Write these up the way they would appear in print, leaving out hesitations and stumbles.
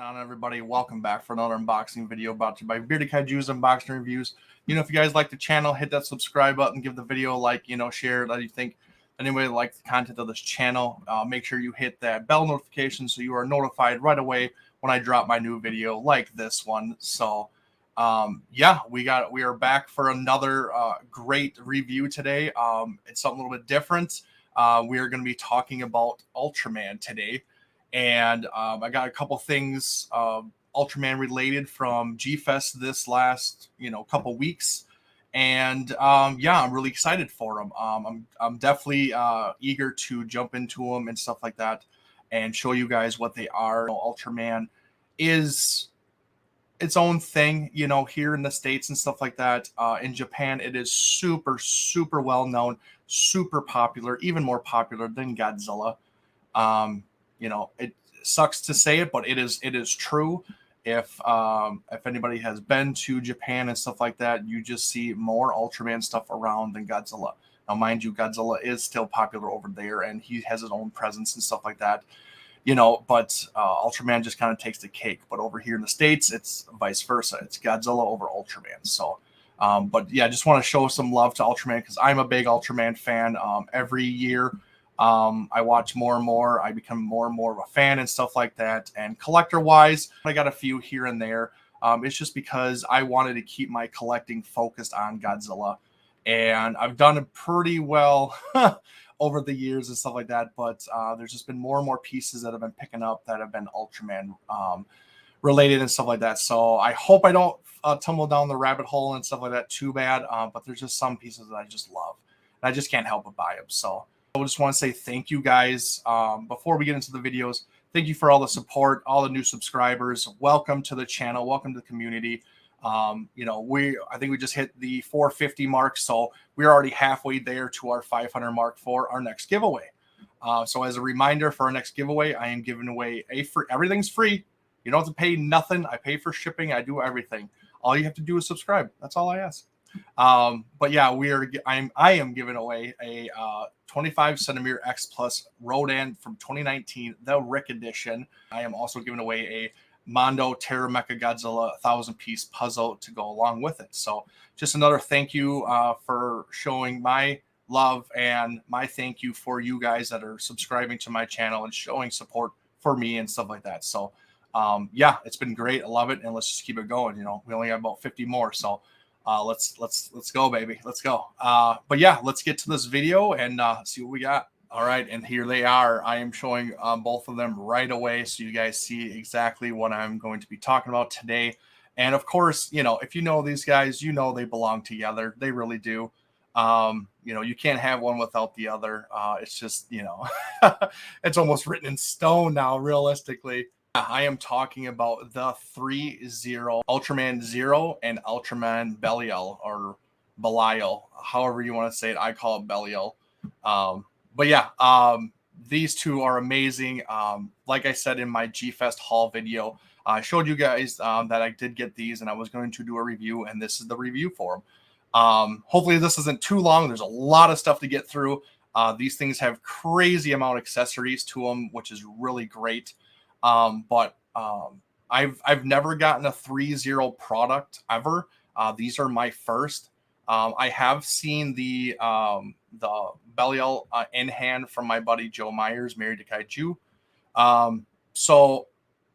on, everybody? Welcome back for another unboxing video brought to you by Bearded Kaiju's Unboxing Reviews. If you guys like the channel, hit that subscribe button, give the video a like, share that you think anybody likes the content of this channel. Make sure you hit that bell notification so you are notified right away when I drop my new video like this one. So yeah, we are back for another great review today. It's something a little bit different. We are going to be talking about Ultraman today. And I got a couple things Ultraman related from G-Fest this last, couple weeks. And yeah, I'm really excited for them. I'm definitely eager to jump into them and stuff like that and show you guys what they are. Ultraman is its own thing, here in the States and stuff like that. In Japan, it is super, super well known, super popular, even more popular than Godzilla. It sucks to say it, but it is true. If anybody has been to Japan and stuff like that, you just see more Ultraman stuff around than Godzilla. Now, mind you, Godzilla is still popular over there, and he has his own presence and stuff like that. But Ultraman just kind of takes the cake. But over here in the States, it's vice versa. It's Godzilla over Ultraman. So, but yeah, just want to show some love to Ultraman because I'm a big Ultraman fan. Every year, I watch more and more. I become more and more of a fan and stuff like that. And collector-wise, I got a few here and there. It's just because I wanted to keep my collecting focused on Godzilla. And I've done it pretty well over the years and stuff like that. But there's just been more and more pieces that have been picking up that have been Ultraman related and stuff like that. So I hope I don't tumble down the rabbit hole and stuff like that too bad. But there's just some pieces that I just love. And I just can't help but buy them. So I just want to say thank you guys. Before we get into the videos, thank you for all the support, all the new subscribers. Welcome to the channel. Welcome to the community. I think we just hit the 450 mark, so we're already halfway there to our 500 mark for our next giveaway. So as a reminder for our next giveaway, I am giving away everything's free. You don't have to pay nothing. I pay for shipping. I do everything. All you have to do is subscribe. That's all I ask. But yeah, I am giving away a 25 centimeter X Plus Rodan from 2019, the Rick edition. I am also giving away a Mondo Terror Mecha Godzilla 1,000-piece puzzle to go along with it. So just another thank you for showing my love, and my thank you for you guys that are subscribing to my channel and showing support for me and stuff like that. So yeah, it's been great. I love it, and let's just keep it going. We only have about 50 more, so let's go, baby. Let's go. But yeah, let's get to this video and see what we got. All right, and here they are. I am showing both of them right away so you guys see exactly what I'm going to be talking about today. And of course, if you know these guys, they belong together. They really do. You can't have one without the other. It's just, it's almost written in stone now, realistically. I am talking about the Threezero, Ultraman Zero and Ultraman Belial, or Belial, however you want to say it. I call it Belial. But yeah, these two are amazing. Like I said in my G-Fest haul video, I showed you guys that I did get these and I was going to do a review, and this is the review for them. Hopefully this isn't too long. There's a lot of stuff to get through. These things have crazy amount of accessories to them, which is really great. But I've never gotten a Threezero product ever. These are my first. I have seen the Belial in hand from my buddy Joe Myers, Married to Kaiju. So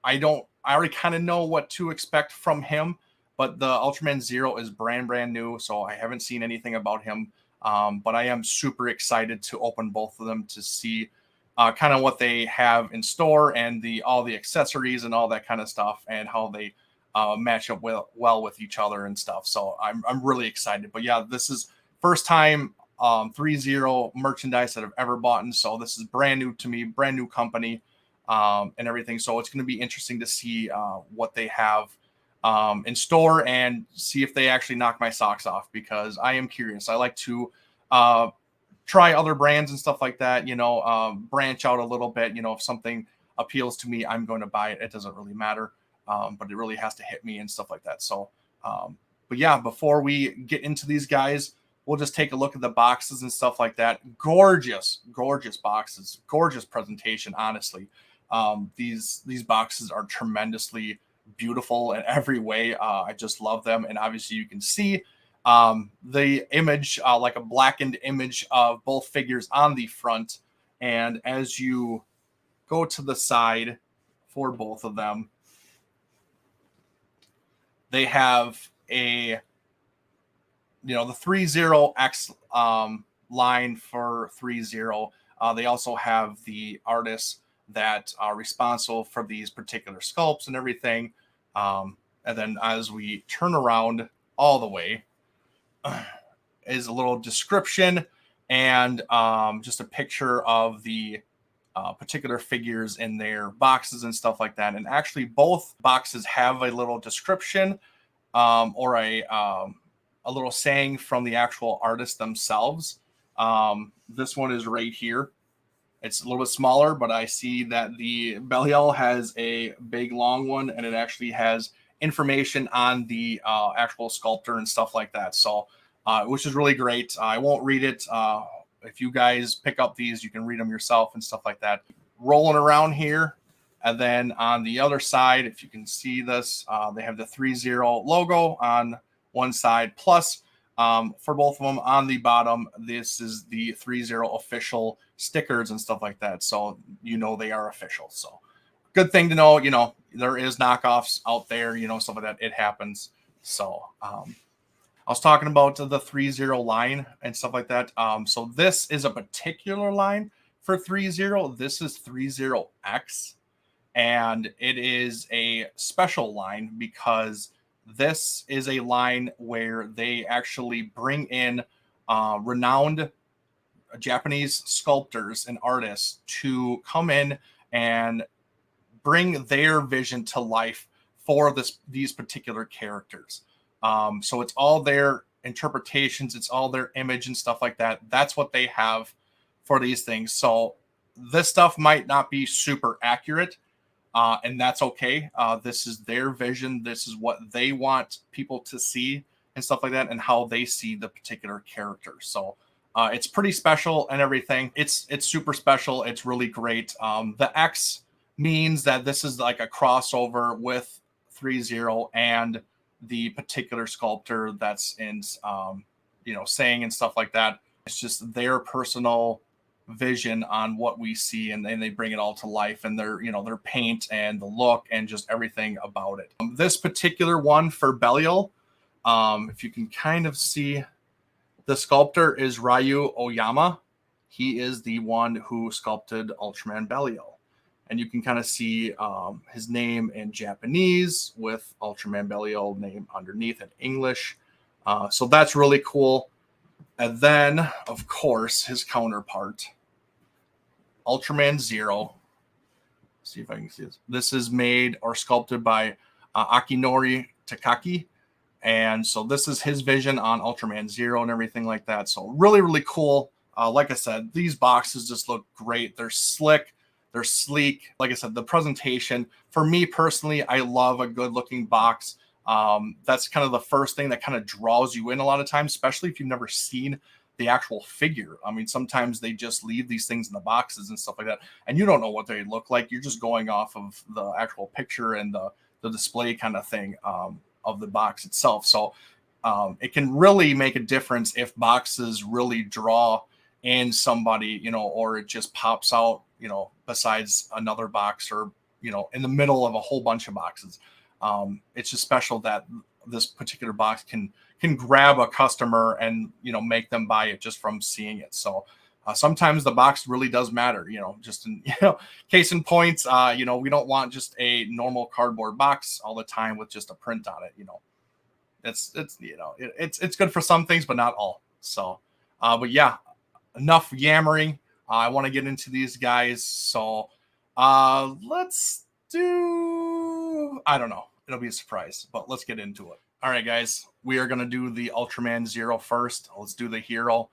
I already kind of know what to expect from him, but the Ultraman Zero is brand new, so I haven't seen anything about him. But I am super excited to open both of them to see kind of what they have in store and all the accessories and all that kind of stuff, and how they match up well with each other and stuff. So I'm really excited. But yeah, this is first time Threezero merchandise that I've ever bought, and so this is brand new to me, brand new company, and everything. So it's going to be interesting to see what they have in store and see if they actually knock my socks off, because I am curious. I like to try other brands and stuff like that, branch out a little bit. If something appeals to me, I'm going to buy it. It doesn't really matter, but it really has to hit me and stuff like that. So, but yeah, before we get into these guys, we'll just take a look at the boxes and stuff like that. Gorgeous boxes, gorgeous presentation, honestly. These boxes are tremendously beautiful in every way. I just love them. And obviously you can see the image, like a blackened image of both figures on the front. And as you go to the side for both of them, they have a, the Threezero X line for Threezero. They also have the artists that are responsible for these particular sculpts and everything. And then as we turn around all the way, is a little description and just a picture of the particular figures in their boxes and stuff like that. And actually, both boxes have a little description or a little saying from the actual artist themselves. This one is right here. It's a little bit smaller, but I see that the Belial has a big long one, and it actually has information on the actual sculptor and stuff like that. So, which is really great. I won't read it. If you guys pick up these, you can read them yourself and stuff like that. Rolling around here. And then on the other side, if you can see this, they have the Threezero logo on one side. Plus, for both of them on the bottom, this is the Threezero official stickers and stuff like that. So, they are official. So, good thing to know. There is knockoffs out there, stuff like that. It happens. So, I was talking about the Threezero line and stuff like that. So this is a particular line for Threezero. This is Threezero X, and it is a special line because this is a line where they actually bring in renowned Japanese sculptors and artists to come in and bring their vision to life for these particular characters. So it's all their interpretations, it's all their image and stuff like that. That's what they have for these things. So this stuff might not be super accurate, and that's okay. This is their vision. This is what they want people to see and stuff like that, and how they see the particular character. So it's pretty special and everything. It's super special. It's really great. The X means that this is like a crossover with Threezero and the particular sculptor that's in, saying and stuff like that. It's just their personal vision on what we see, and they bring it all to life, and their paint and the look and just everything about it. This particular one for Belial, if you can kind of see, the sculptor is Ryu Oyama. He is the one who sculpted Ultraman Belial. And you can kind of see his name in Japanese with Ultraman Belial name underneath in English. So that's really cool. And then, of course, his counterpart, Ultraman Zero. Let's see if I can see this. This is made or sculpted by Akinori Takaki. And so this is his vision on Ultraman Zero and everything like that. So really, really cool. Like I said, these boxes just look great. They're slick. They're sleek. Like I said, the presentation, for me personally, I love a good looking box. That's kind of the first thing that kind of draws you in a lot of times, especially if you've never seen the actual figure. I mean, sometimes they just leave these things in the boxes and stuff like that, and you don't know what they look like. You're just going off of the actual picture and the display kind of thing of the box itself. So it can really make a difference if boxes really draw in somebody, or it just pops out, besides another box, or, in the middle of a whole bunch of boxes. It's just special that this particular box can grab a customer and, make them buy it just from seeing it. So sometimes the box really does matter, just in, case in points, we don't want just a normal cardboard box all the time with just a print on it. It's good for some things, but not all. So, but yeah, enough yammering. I want to get into these guys. So let's do, I don't know. It'll be a surprise, but let's get into it. All right, guys, we are going to do the Ultraman Zero first. Let's do the hero.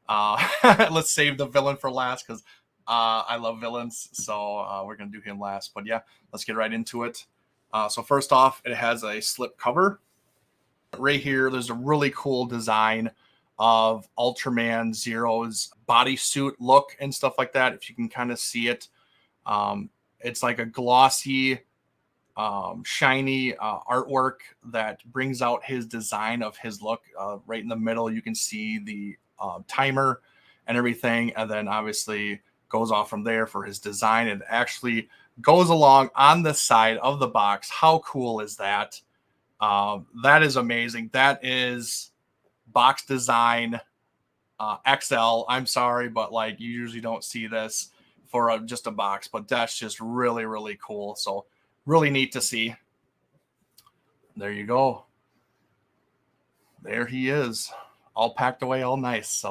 Let's save the villain for last because I love villains. So we're going to do him last. But yeah, let's get right into it. So first off, it has a slip cover. Right here, there's a really cool design of Ultraman Zero's bodysuit look and stuff like that. If you can kind of see it, it's like a glossy, shiny artwork that brings out his design of his look. Right in the middle, you can see the timer and everything, and then obviously goes off from there for his design. It actually goes along on the side of the box. How cool is that? That is amazing. That is box design XL. I'm sorry, but like you usually don't see this for just a box, but that's just really, really cool. So really neat to see. There you go. There he is, all packed away, all nice.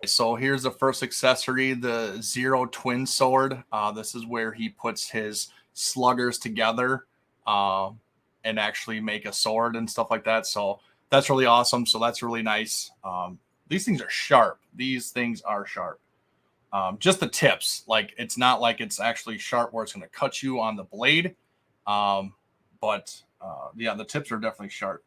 So here's the first accessory, the Zero Twin Sword. This is where he puts his sluggers together and actually make a sword and stuff like that. So that's really awesome. So that's really nice. These things are sharp. These things are sharp. Just the tips, like it's not like it's actually sharp where it's going to cut you on the blade. But yeah, the tips are definitely sharp.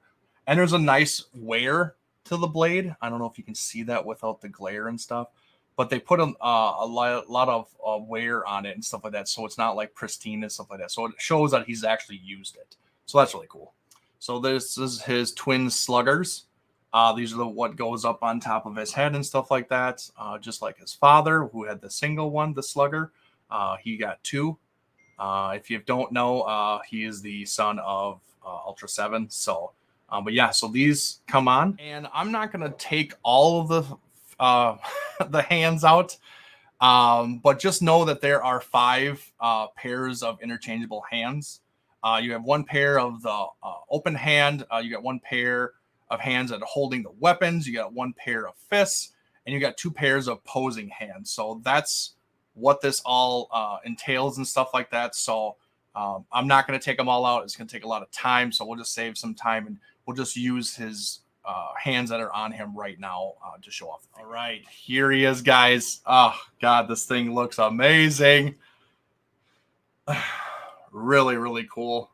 And there's a nice wear to the blade. I don't know if you can see that without the glare and stuff, but they put a lot of wear on it and stuff like that. So it's not like pristine and stuff like that. So it shows that he's actually used it. So that's really cool. So this is his twin sluggers. These are what goes up on top of his head and stuff like that. Just like his father, who had the single one, the slugger. He got two. If you don't know, he is the son of Ultra 7. So, but yeah, so these come on. And I'm not going to take all of the the hands out. But just know that there are 5 pairs of interchangeable hands. You have one pair of the open hand. You got one pair of hands that are holding the weapons. You got one pair of fists, and you got 2 pairs of posing hands. So that's what this all entails and stuff like that. So I'm not going to take them all out. It's going to take a lot of time. So we'll just save some time and we'll just use his hands that are on him right now to show off. All right, here he is, guys. Oh God, this thing looks amazing. Really, really cool.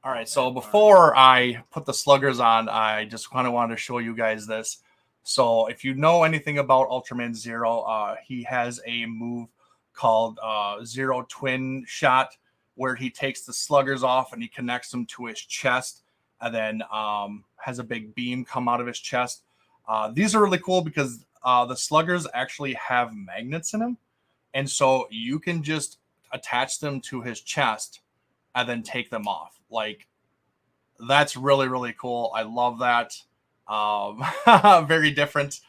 All right, so before I put the sluggers on, I just kind of wanted to show you guys this. So if you know anything about Ultraman Zero, he has a move called Zero Twin Shot, where he takes the sluggers off and he connects them to his chest, and then has a big beam come out of his chest. These are really cool because the sluggers actually have magnets in them, and so you can just attach them to his chest and then take them off. Like, that's really, really cool. I love that. Very different.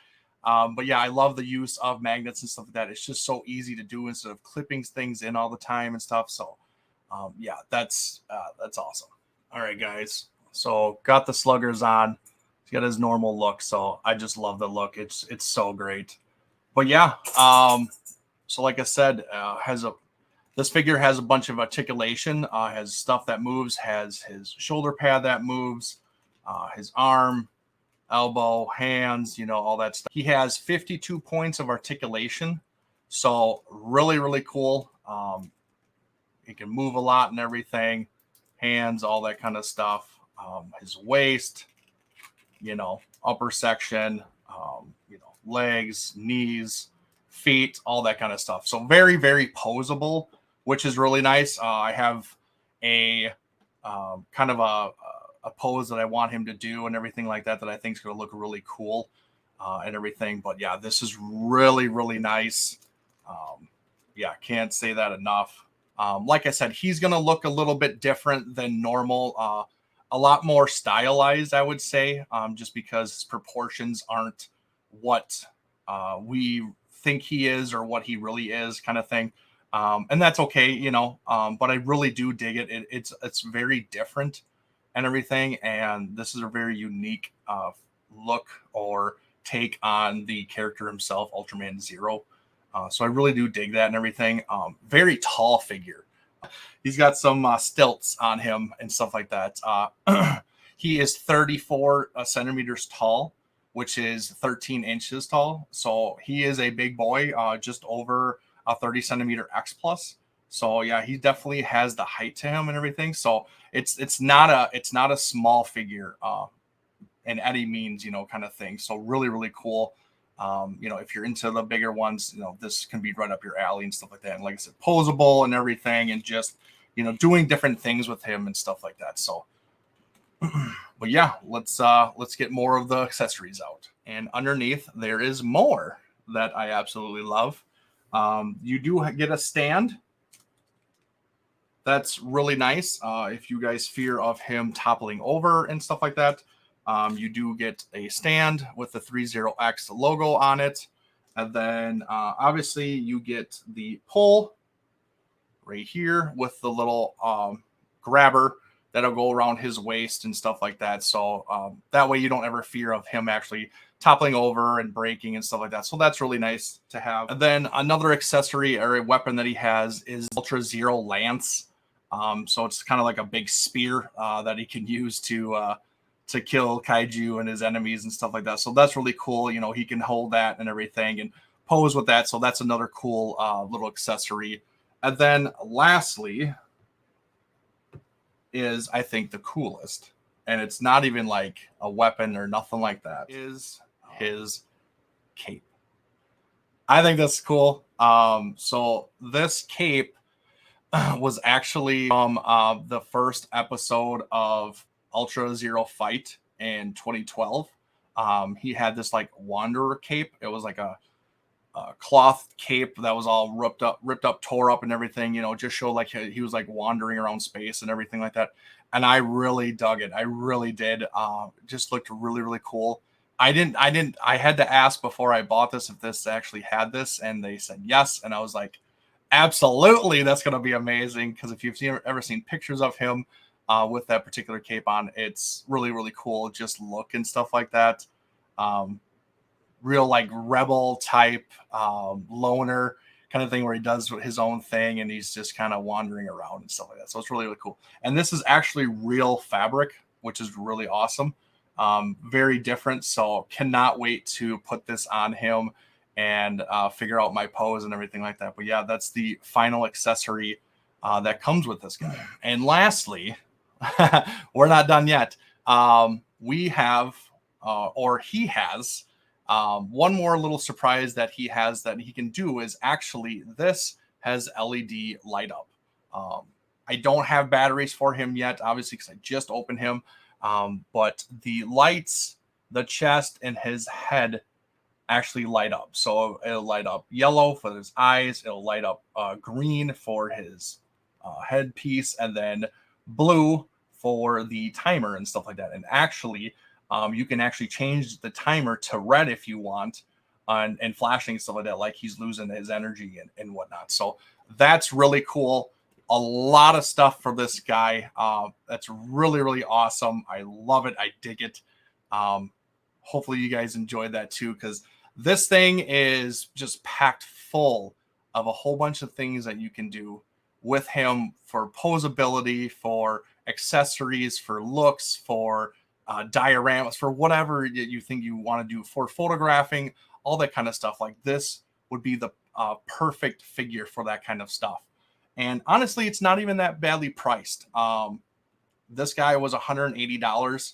But yeah, I love the use of magnets and stuff like that. It's just so easy to do instead of clipping things in all the time and stuff. So yeah, that's awesome. All right, guys. So got the sluggers on. He's got his normal look. So I just love the look. It's so great. But yeah, so like I said, this figure has a bunch of articulation, has stuff that moves, has his shoulder pad that moves, his arm, elbow, hands, you know, all that stuff. He has 52 points of articulation. So really, really cool. He can move a lot and everything, hands, all that kind of stuff. His waist, you know, upper section, you know, legs, knees, feet, all that kind of stuff. So very, very posable, which is really nice. I have a kind of a pose that I want him to do and everything like that I think is going to look really cool and everything. But yeah, this is really, really nice. Yeah, can't say that enough. Like I said, he's going to look a little bit different than normal. A lot more stylized, I would say, just because his proportions aren't what we think he is or what he really is, kind of thing. And that's okay, you know, but I really do dig it. It's very different and everything. And this is a very unique look or take on the character himself, Ultraman Zero. So I really do dig that and everything. Very tall figure. He's got some stilts on him and stuff like that. He is 34 centimeters tall, which is 13 inches tall. So he is a big boy, just over a 30 centimeter X plus. So yeah, he definitely has the height to him and everything. So it's not a small figure in any means, you know, kind of thing. So really, really cool. You know, if you're into the bigger ones, you know, this can be right up your alley and stuff like that. And like I said, posable and everything, and just, you know, doing different things with him and stuff like that. So, but yeah, let's get more of the accessories out. And underneath there is more that I absolutely love. You do get a stand. That's really nice. If you guys fear of him toppling over and stuff like that, you do get a stand with the Threezero logo on it. And then obviously you get the pull right here with the little grabber that'll go around his waist and stuff like that. So that way you don't ever fear of him actually toppling over and breaking and stuff like that. So that's really nice to have. And then another accessory or a weapon that he has is Ultra-Zero Lance. So it's kind of like a big spear that he can use to kill kaiju and his enemies and stuff like that. So that's really cool. You know, he can hold that and everything and pose with that. So that's another cool little accessory. And then lastly is, I think, the coolest, and it's not even like a weapon or nothing like that, is his cape. I think that's cool. So this cape was actually from the first episode of Ultra-Zero Fight in 2012. He had this like wanderer cape. It was like a cloth cape that was all ripped up, tore up, and everything. You know, just showed like he was like wandering around space and everything like that. And I really dug it. I really did. Just looked really, really cool. I had to ask before I bought this if this actually had this, and they said yes. And I was like, absolutely, that's going to be amazing. Because if you've ever seen pictures of him with that particular cape on, it's really, really cool. Just look and stuff like that. Real like rebel type loner kind of thing where he does his own thing and he's just kind of wandering around and stuff like that. So it's really, really cool. And this is actually real fabric, which is really awesome. Very different. So cannot wait to put this on him and figure out my pose and everything like that. But yeah, that's the final accessory that comes with this guy. And lastly, we're not done yet. We have, or he has, one more little surprise that he has that he can do is actually this has LED light up. I don't have batteries for him yet, obviously, because I just opened him. But the lights, the chest, and his head actually light up. So it'll light up yellow for his eyes. It'll light up green for his headpiece, and then blue for the timer and stuff like that. And actually, you can actually change the timer to red if you want, and flashing stuff like that, like he's losing his energy and whatnot. So that's really cool. A lot of stuff for this guy. That's really, really awesome. I love it. I dig it. Hopefully you guys enjoyed that too, because this thing is just packed full of a whole bunch of things that you can do with him for posability, for accessories, for looks, for dioramas, for whatever you think you want to do, for photographing, all that kind of stuff. Like this would be the perfect figure for that kind of stuff. And honestly, it's not even that badly priced. This guy was $180.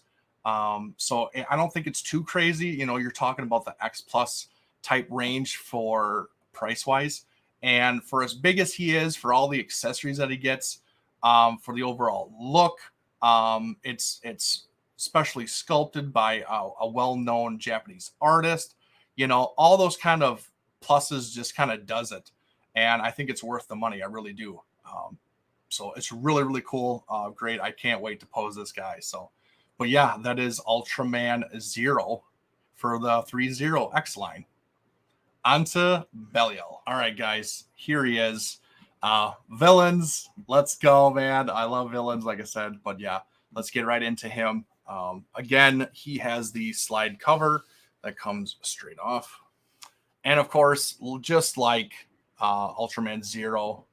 So I don't think it's too crazy. You know, you're talking about the X Plus type range for price wise. And for as big as he is, for all the accessories that he gets, for the overall look, it's specially sculpted by a well-known Japanese artist. You know, all those kind of pluses just kind of does it. And I think it's worth the money. I really do. So it's really, really cool. Great. I can't wait to pose this guy. So, but yeah, that is Ultraman Zero for the Threezero X line. Onto Belial. All right, guys, here he is. Villains, let's go, man. I love villains, like I said, but yeah, let's get right into him. Again, he has the slide cover that comes straight off. And of course, just like Ultraman Zero,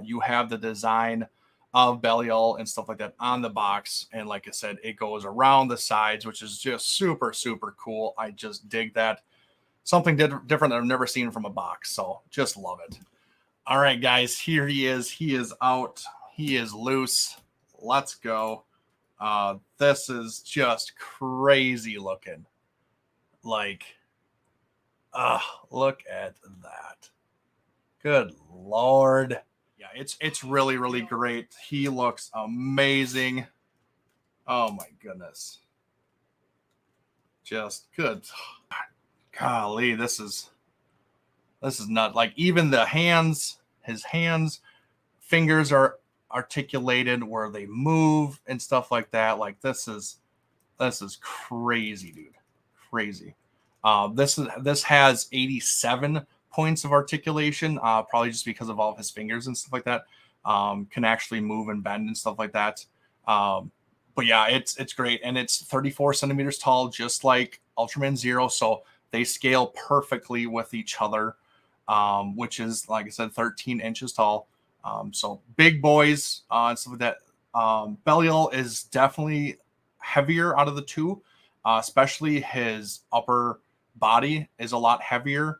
you have the design of Belial and stuff like that on the box. And like I said, it goes around the sides, which is just super, super cool. I just dig that. Something different that I've never seen from a box. So just love it. All right, guys, here he is. He is out. He is loose. Let's go. This is just crazy looking. Like, Look at that. Good Lord. Yeah, it's really, really great. He looks amazing. Oh my goodness. Just good. Golly, this is not like even the hands, his hands, fingers are articulated where they move and stuff like that. Like this is crazy, dude. Crazy. This has 87 points of articulation, probably just because of all of his fingers and stuff like that. Can actually move and bend and stuff like that. But yeah, it's great, and it's 34 centimeters tall, just like Ultraman Zero. So they scale perfectly with each other, which is like I said, 13 inches tall. So big boys and stuff like that. Belial is definitely heavier out of the two, especially his upper body is a lot heavier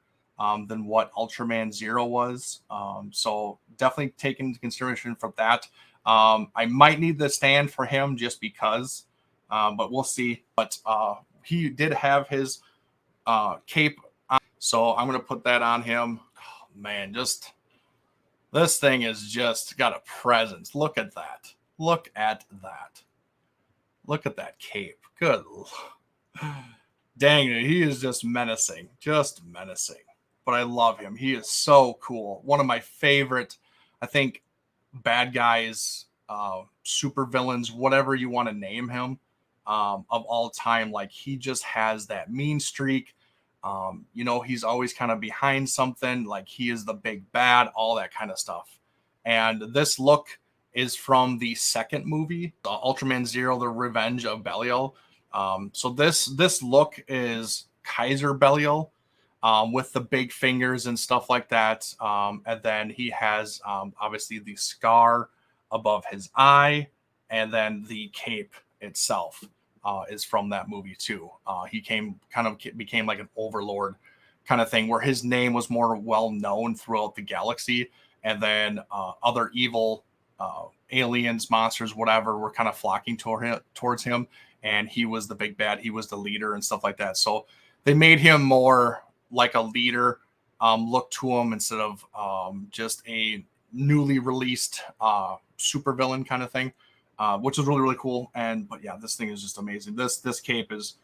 than what Ultraman Zero was. So definitely take into consideration for that. I might need the stand for him just because, but we'll see. But he did have his cape on, so I'm going to put that on him. Oh, man, just this thing is just got a presence. Look at that. Look at that. Look at that cape. Good. Dang it. He is just menacing. Just menacing. But I love him. He is so cool. One of my favorite, I think, bad guys, super villains, whatever you want to name him, of all time. Like he just has that mean streak. He's always kind of behind something. Like he is the big bad, all that kind of stuff. And this look is from the second movie, Ultraman Zero: The Revenge of Belial. So this look is Kaiser Belial, with the big fingers and stuff like that. And then he has obviously the scar above his eye, and then the cape itself is from that movie too. He became like an overlord kind of thing, where his name was more well known throughout the galaxy, and then other evil aliens, monsters, whatever, were kind of flocking towards him, and he was the big bad. He was the leader and stuff like that. So they made him more like a leader look to him, instead of just a newly released supervillain kind of thing, which is really, really cool. But yeah, this thing is just amazing. This cape is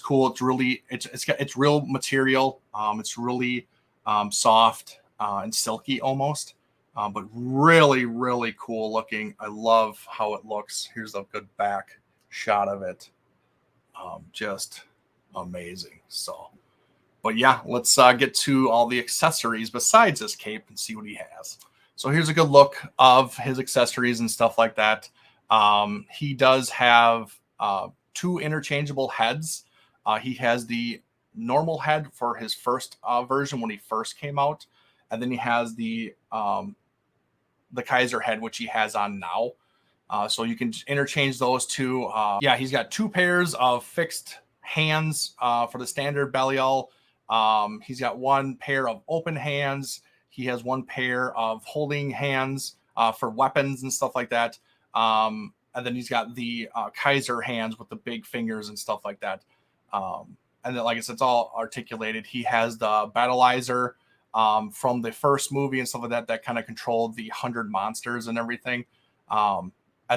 cool. It's real material. It's really soft and silky almost, but really, really cool looking. I love how it looks. Here's a good back shot of it. Just amazing. So, but yeah, let's get to all the accessories besides this cape and see what he has. So here's a good look of his accessories and stuff like that. He does have two interchangeable heads. He has the normal head for his first version when he first came out, and then he has the Kaiser head, which he has on now. So you can interchange those two. Yeah, he's got two pairs of fixed hands for the standard Belial. He's got one pair of open hands. He has one pair of holding hands for weapons and stuff like that. And then he's got the Kaiser hands with the big fingers and stuff like that. And then, like I said, it's all articulated. He has the battleizer from the first movie and stuff like that, that kind of controlled the 100 monsters and everything. And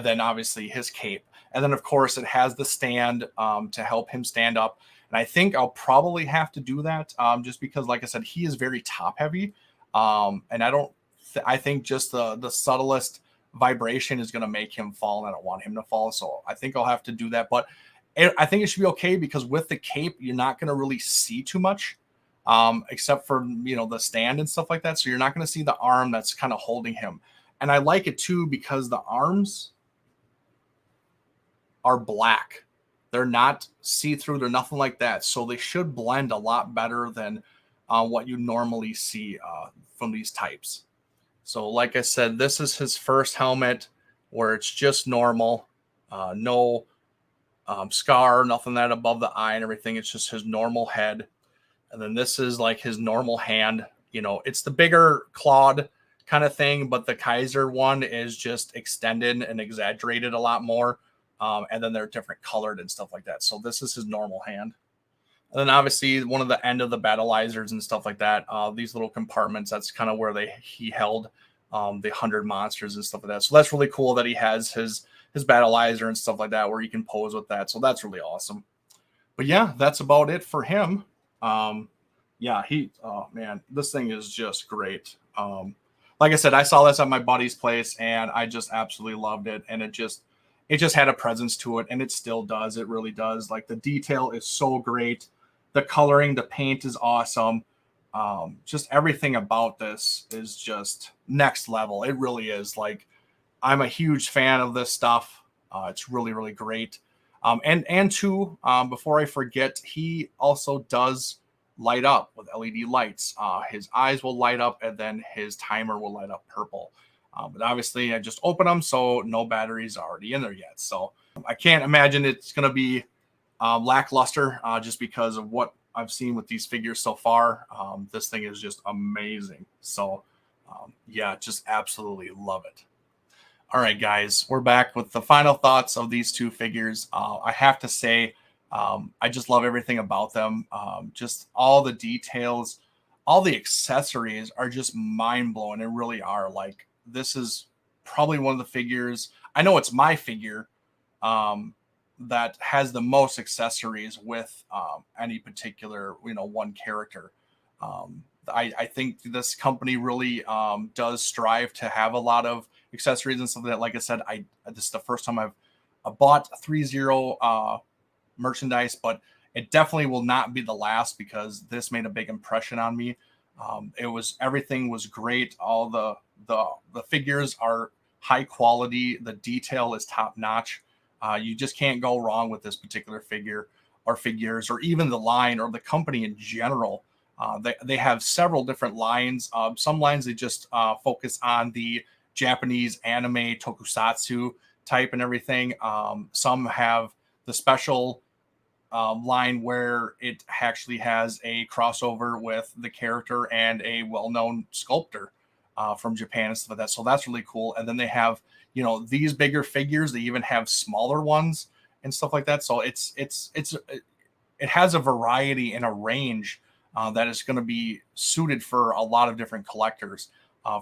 then obviously his cape. And then, of course, it has the stand to help him stand up. And I think I'll probably have to do that just because, like I said, he is very top heavy. And I think just the subtlest vibration is going to make him fall, and I don't want him to fall. So I think I'll have to do that. But I think it should be okay, because with the cape, you're not going to really see too much, except for, the stand and stuff like that. So you're not going to see the arm that's kind of holding him. And I like it too, because the arms are black. They're not see-through. They're nothing like that. So they should blend a lot better than what you normally see from these types. So like I said, this is his first helmet, where it's just normal. No scar, nothing that above the eye and everything. It's just his normal head. And then this is like his normal hand. It's the bigger clawed kind of thing, but the Kaiser one is just extended and exaggerated a lot more. And then they're different colored and stuff like that. So this is his normal hand. And then obviously one of the end of the battleizers and stuff like that, these little compartments, that's kind of where he held the 100 monsters and stuff like that. So that's really cool that he has his battleizer and stuff like that where you can pose with that. So that's really awesome. But yeah, that's about it for him. Yeah, oh man, this thing is just great. Like I said, I saw this at my buddy's place and I just absolutely loved it. And it just had a presence to it, and it still does. It really does. Like, the detail is so great. The coloring, the paint is awesome. Just everything about this is just next level. It really is. Like, I'm a huge fan of this stuff. It's really, really great. And two, before I forget, he also does light up with LED lights. His eyes will light up, and then his timer will light up purple. But obviously, I just opened them, so no batteries are already in there yet. So I can't imagine it's going to be lackluster just because of what I've seen with these figures so far. This thing is just amazing. So yeah, just absolutely love it. All right, guys, we're back with the final thoughts of these two figures. I have to say, I just love everything about them. Just all the details, all the accessories are just mind blowing. It really are. Like, this is probably one of the figures. I know it's my figure that has the most accessories with any particular, one character. I think this company really does strive to have a lot of accessories and something that, like I said, this is the first time I've bought Threezero merchandise, but it definitely will not be the last because this made a big impression on me. Everything was great. All the figures are high quality. The detail is top notch. You just can't go wrong with this particular figure or figures, or even the line or the company in general. They have several different lines. Some lines they just focus on the Japanese anime tokusatsu type and everything. Some have the special line where it actually has a crossover with the character and a well-known sculptor from Japan and stuff like that. So that's really cool. And then they have, these bigger figures. They even have smaller ones and stuff like that. So it has a variety and a range that is going to be suited for a lot of different collectors.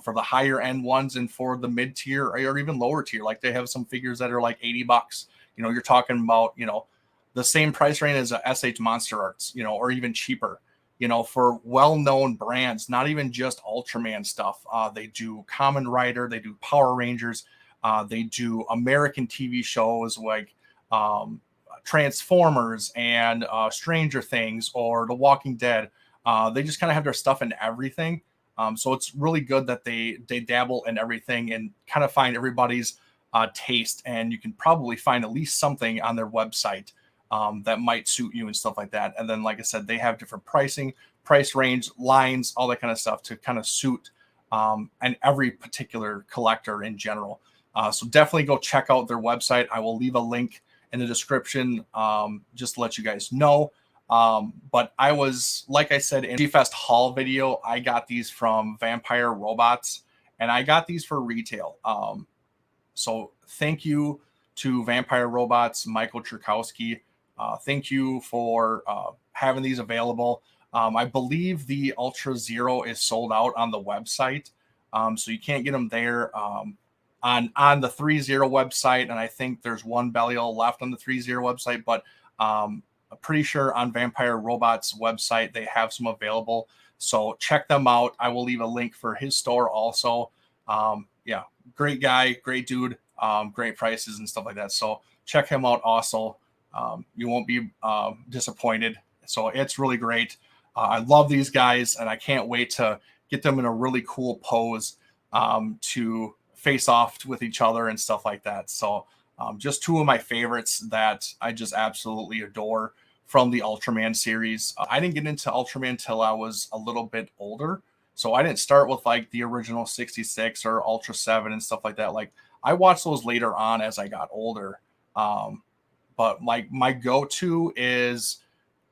For the higher end ones and for the mid tier or even lower tier, like they have some figures that are like $80. You're talking about, the same price range as a SH Monster Arts, or even cheaper, for well-known brands, not even just Ultraman stuff. They do Kamen Rider, they do Power Rangers, they do American TV shows like Transformers and Stranger Things or The Walking Dead. They just kind of have their stuff in everything. So it's really good that they dabble in everything and kind of find everybody's taste. And you can probably find at least something on their website that might suit you and stuff like that. And then, like I said, they have different price range, lines, all that kind of stuff to kind of suit and every particular collector in general. So definitely go check out their website. I will leave a link in the description just to let you guys know. But I was, like I said, in G-Fest haul video, I got these from Vampire Robots, and I got these for retail. So thank you to Vampire Robots, Michael Churkowski. Thank you for having these available. I believe the Ultra Zero is sold out on the website, so you can't get them there. On the Threezero website, and I think there's one Belial left on the Threezero website, but I'm pretty sure on Vampire Robots website they have some available. So check them out. I will leave a link for his store also. Yeah, great guy, great dude, great prices and stuff like that. So check him out also. You won't be disappointed. So it's really great. I love these guys, and I can't wait to get them in a really cool pose to face off with each other and stuff like that. So just two of my favorites that I just absolutely adore from the Ultraman series. I didn't get into Ultraman till I was a little bit older. So I didn't start with like the original 66 or Ultra 7 and stuff like that. Like, I watched those later on as I got older. But like my go-to is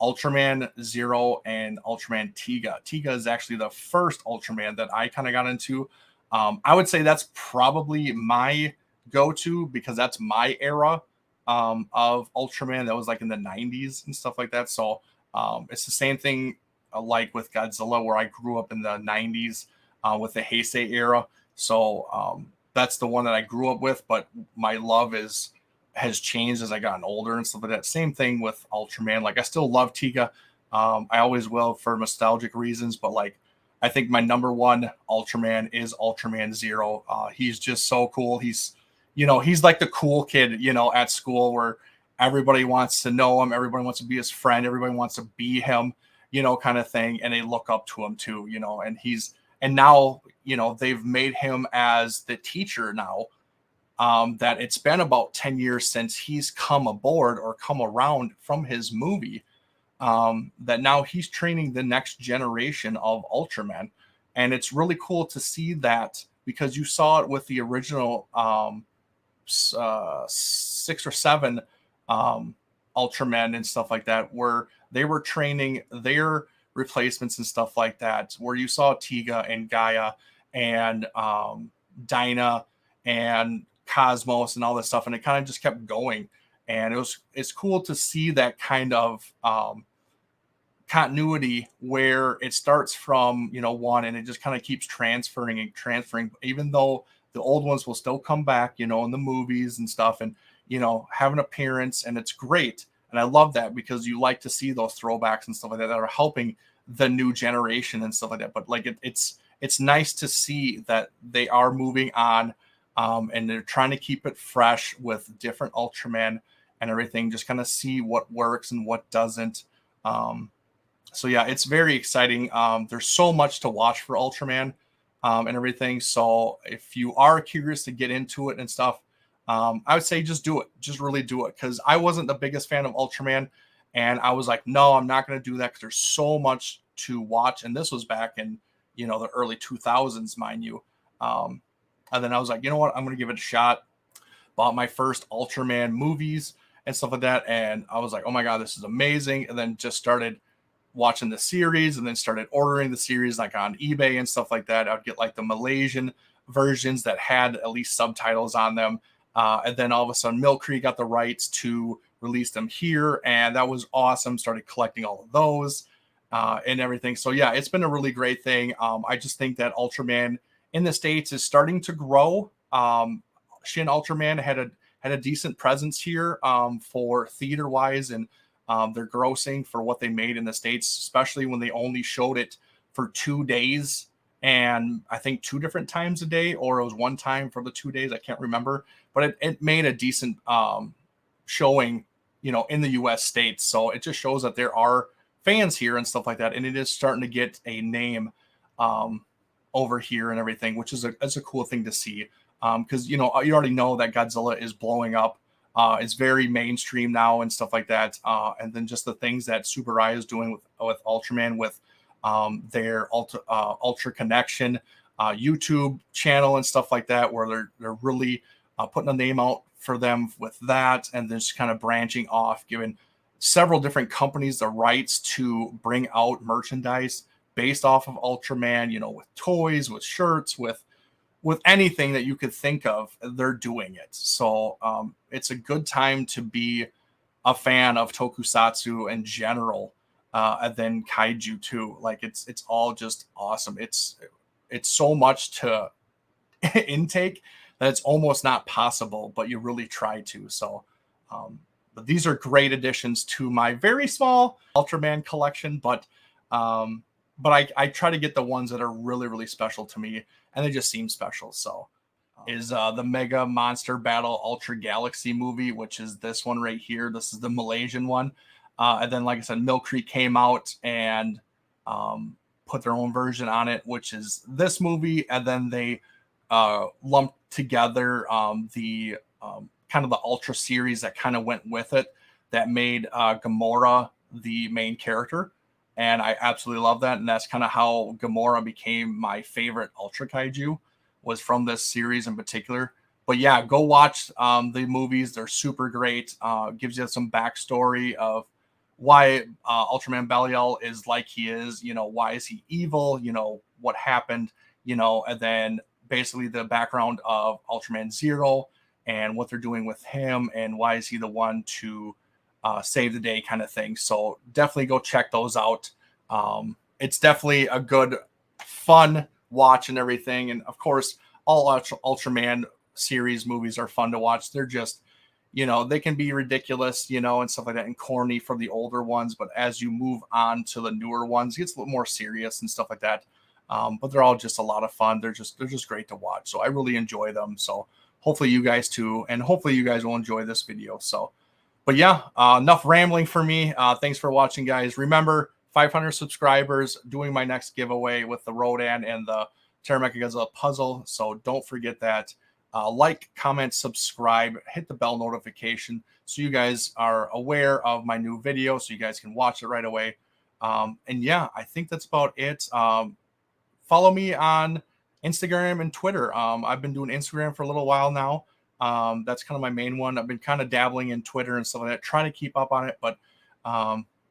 Ultraman Zero and Ultraman Tiga. Tiga is actually the first Ultraman that I kind of got into. I would say that's probably my go-to because that's my era of Ultraman. That was like in the 90s and stuff like that. So It's the same thing like with Godzilla, where I grew up in the 90s with the Heisei era. So that's the one that I grew up with, but my love has changed as I gotten older and stuff like that. Same thing with Ultraman. Like I still love Tiga. I always will for nostalgic reasons, but like I think my number one Ultraman is Ultraman Zero. He's just so cool. He's like the cool kid, at school where everybody wants to know him, everybody wants to be his friend, everybody wants to be him, kind of thing, and they look up to him too, and now, they've made him as the teacher now. That it's been about 10 years since he's come aboard or come around from his movie, that now he's training the next generation of Ultraman. And it's really cool to see that because you saw it with the original 6 or 7 Ultramen and stuff like that, where they were training their replacements and stuff like that, where you saw Tiga and Gaia and Dinah and Cosmos and all this stuff, and it kind of just kept going. And it's cool to see that kind of continuity where it starts from one, and it just kind of keeps transferring, even though the old ones will still come back in the movies and stuff, and have an appearance, and it's great. And I love that because you like to see those throwbacks and stuff like that are helping the new generation and stuff like that. But like it's nice to see that they are moving on, and they're trying to keep it fresh with different Ultraman and everything, just kind of see what works and what doesn't. So yeah, it's very exciting. There's so much to watch for Ultraman and everything. So if you are curious to get into it and stuff, I would say just do it. Just really do it. Because I wasn't the biggest fan of Ultraman. And I was like, no, I'm not going to do that because there's so much to watch. And this was back in, the early 2000s, mind you. And then I was like, you know what? I'm going to give it a shot. Bought my first Ultraman movies and stuff like that. And I was like, oh my God, this is amazing. And then just started watching the series, and then started ordering the series like on eBay and stuff like that. I'd get like the Malaysian versions that had at least subtitles on them. And then all of a sudden Mill Creek got the rights to release them here. And that was awesome. Started collecting all of those and everything. So yeah, it's been a really great thing. I just think that Ultraman in the States is starting to grow. Shin Ultraman had a decent presence here for theater wise, and their grossing for what they made in the States, especially when they only showed it for 2 days, and I think 2 different times a day, or it was one time for the 2 days. I can't remember, but it made a decent showing, in the U.S. states. So it just shows that there are fans here and stuff like that, and it is starting to get a name over here and everything, which is a cool thing to see. Because you already know that Godzilla is blowing up. It's very mainstream now and stuff like that. And then just the things that Tsuburaya is doing with Ultraman, with their Ultra Connection YouTube channel and stuff like that, where they're really putting a name out for them with that, and then just kind of branching off, giving several different companies the rights to bring out merchandise based off of Ultraman, with toys, with shirts, with anything that you could think of, they're doing it. So it's a good time to be a fan of tokusatsu in general, and then kaiju too. Like it's all just awesome. It's so much to intake that it's almost not possible, but you really try to. So but these are great additions to my very small Ultraman collection, but I try to get the ones that are really, really special to me, and they just seem special. So is the Mega Monster Battle Ultra Galaxy movie, which is this one right here. This is the Malaysian one. And then, like I said, Mill Creek came out and put their own version on it, which is this movie. And then they lumped together the kind of the Ultra series that kind of went with it, that made Gamora the main character. And I absolutely love that. And that's kind of how Gamora became my favorite Ultra Kaiju, was from this series in particular. But yeah, go watch the movies. They're super great. Gives you some backstory of why Ultraman Belial is like he is. Why is he evil? What happened? And then basically the background of Ultraman Zero and what they're doing with him, and why is he the one to save the day kind of thing. So definitely go check those out. It's definitely a good, fun watch and everything. And of course, all Ultraman series movies are fun to watch. They're just, they can be ridiculous, and stuff like that, and corny for the older ones. But as you move on to the newer ones, it gets a little more serious and stuff like that. But they're all just a lot of fun. They're just great to watch. So I really enjoy them. So hopefully you guys too, and hopefully you guys will enjoy this video. So, but yeah, enough rambling for me. Thanks for watching, guys. Remember, 500 subscribers, doing my next giveaway with the Rodan and the Terramecha puzzle. So don't forget that. Like, comment, subscribe, hit the bell notification so you guys are aware of my new video, so you guys can watch it right away. And yeah, I think that's about it. Follow me on Instagram and Twitter. I've been doing Instagram for a little while now. That's kind of my main one. I've been kind of dabbling in Twitter and stuff like that, trying to keep up on it, but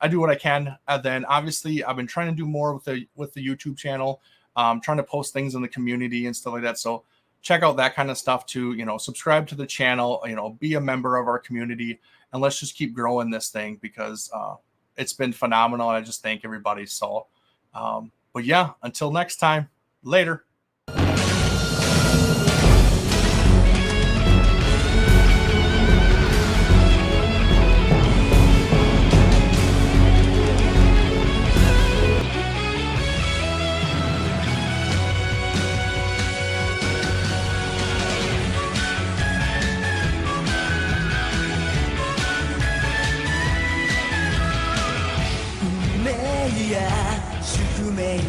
I do what I can. And then obviously I've been trying to do more with the YouTube channel, trying to post things in the community and stuff like that. So check out that kind of stuff too. Subscribe to the channel, be a member of our community, and let's just keep growing this thing, because it's been phenomenal. And I just thank everybody. So, but yeah, until next time, later. 宿命に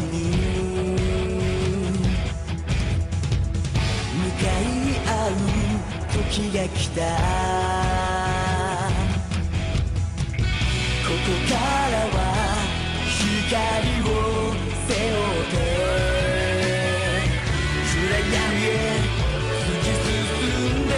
向かい合う時が来た。ここからは光を背負って暗闇へ突き進んで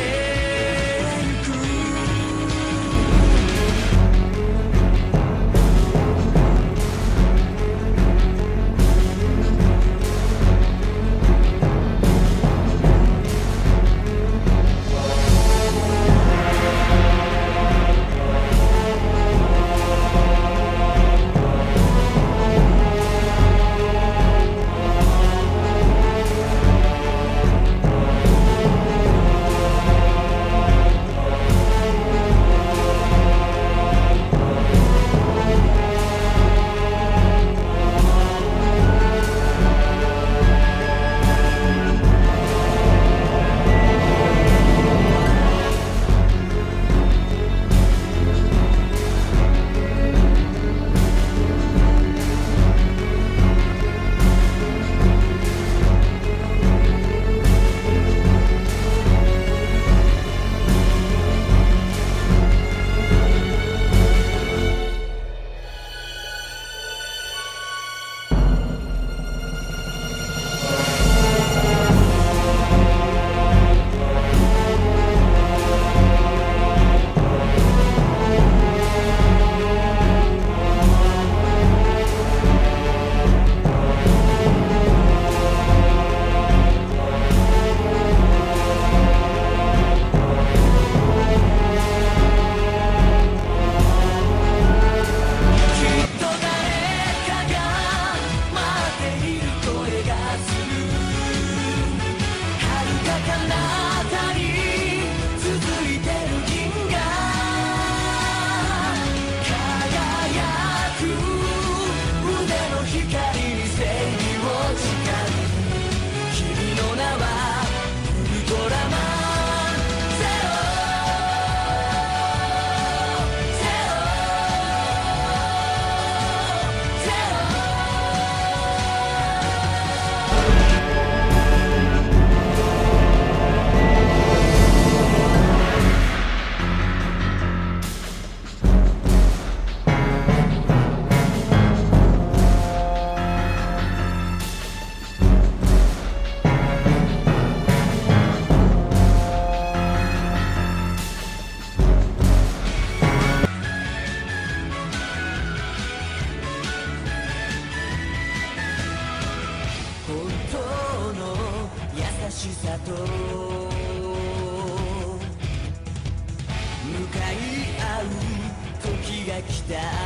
きた